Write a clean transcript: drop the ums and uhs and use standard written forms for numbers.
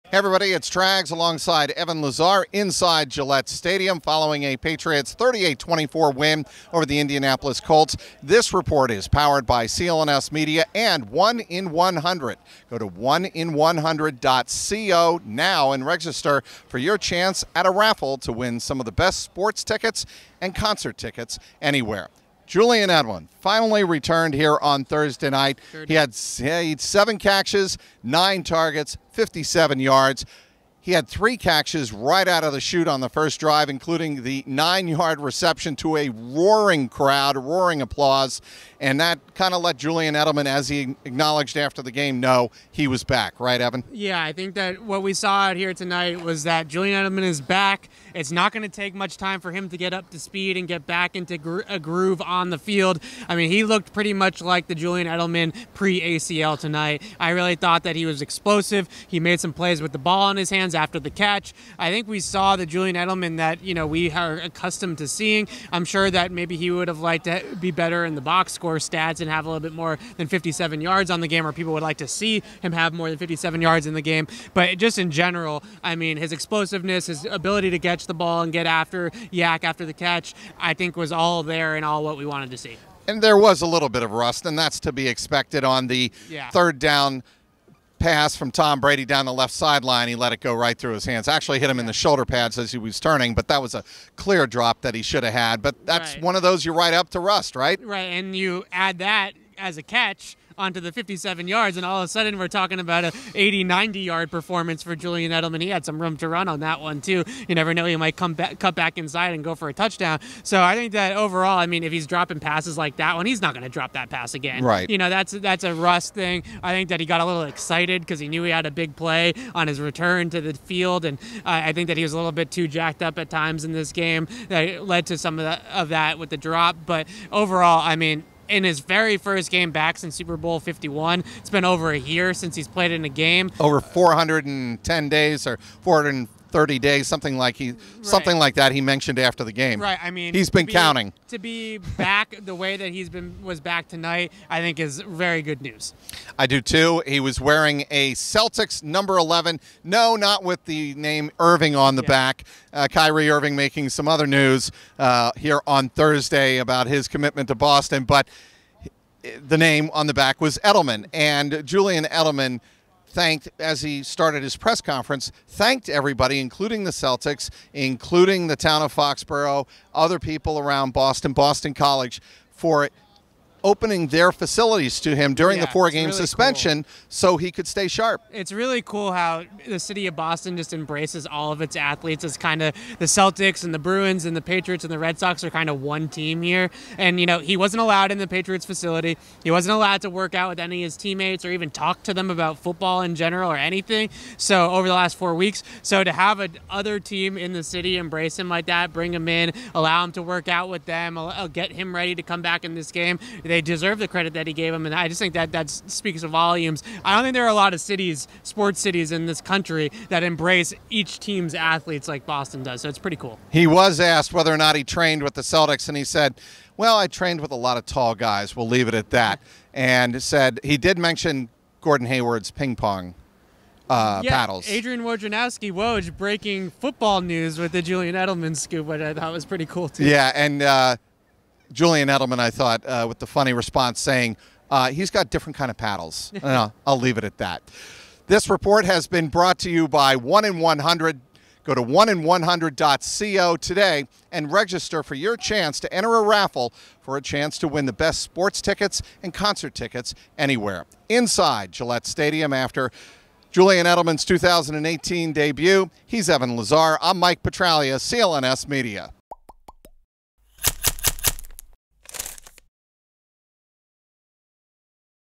Hey everybody, it's Trags alongside Evan Lazar inside Gillette Stadium following a Patriots 38-24 win over the Indianapolis Colts. This report is powered by CLNS Media and 1 in 100. Go to 1in100.co now and register for your chance at a raffle to win some of the best sports tickets and concert tickets anywhere. Julian Edelman finally returned here on Thursday night. He had 7 catches, 9 targets, 57 yards. He had 3 catches right out of the chute on the first drive, including the 9-yard reception to a roaring crowd, roaring applause. And that kind of let Julian Edelman, as he acknowledged after the game, know he was back. Right, Evan? Yeah, I think that what we saw out here tonight was that Julian Edelman is back. It's not going to take much time for him to get up to speed and get back into a groove on the field. I mean, he looked pretty much like the Julian Edelman pre-ACL tonight. I really thought that he was explosive. He made some plays with the ball in his hands after the catch. I think we saw the Julian Edelman that, we are accustomed to seeing. I'm sure that maybe he would have liked to be better in the box score stats and have a little bit more than 57 yards on the game, or people would like to see him have more than 57 yards in the game. But just in general, I mean, his explosiveness, his ability to catch the ball and get after Yak after the catch, I think was all there and all what we wanted to see. And there was a little bit of rust, and that's to be expected on the third down pass from Tom Brady down the left sideline. He let it go right through his hands. Actually hit him in the shoulder pads as he was turning, but that was a clear drop that he should have had. But that's one of those you write up to rust, right? Right, and you add that as a catch onto the 57 yards, and all of a sudden we're talking about a 80-90 yard performance for Julian Edelman. He had some room to run on that one too. You never know, he might cut back inside and go for a touchdown. So I think that overall, I mean, if he's dropping passes like that one, he's not going to drop that pass again. Right. That's a rust thing. I think that he got a little excited because he knew he had a big play on his return to the field, and I think that he was a little bit too jacked up at times in this game. That led to some of that with the drop. But overall, I mean, in his very first game back since Super Bowl 51, it's been over a year since he's played in a game. Over 410 days or 430 days, something like that. He mentioned after the game. Right. I mean, he's been counting. To be back the way that was back tonight, I think is very good news. I do too. He was wearing a Celtics number 11. No, not with the name Irving on the back. Kyrie Irving making some other news here on Thursday about his commitment to Boston, but the name on the back was Edelman. And Julian Edelman thanked, as he started his press conference, thanked everybody, including the Celtics, including the town of Foxboro, other people around Boston, Boston College, for opening their facilities to him during the 4-game suspension so he could stay sharp. It's really cool how the city of Boston just embraces all of its athletes as kind of the Celtics and the Bruins and the Patriots and the Red Sox are kind of one team here. And, he wasn't allowed in the Patriots facility. He wasn't allowed to work out with any of his teammates or even talk to them about football in general or anything. So over the last 4 weeks, so to have another team in the city embrace him like that, bring him in, allow him to work out with them, get him ready to come back in this game, they deserve the credit that he gave him, and I just think that speaks volumes. I don't think there are a lot of cities, sports cities in this country that embrace each team's athletes like Boston does, so it's pretty cool. He was asked whether or not he trained with the Celtics, and he said, well, I trained with a lot of tall guys. We'll leave it at that. And said he did mention Gordon Hayward's ping pong paddles. Adrian Wojnarowski breaking football news with the Julian Edelman scoop, which I thought was pretty cool too. Yeah, and Julian Edelman, I thought, with the funny response saying, he's got different kind of paddles. I'll leave it at that. This report has been brought to you by 1 in 100. Go to 1in100.co today and register for your chance to enter a raffle for a chance to win the best sports tickets and concert tickets anywhere. Inside Gillette Stadium after Julian Edelman's 2018 debut, he's Evan Lazar. I'm Mike Petralia, CLNS Media.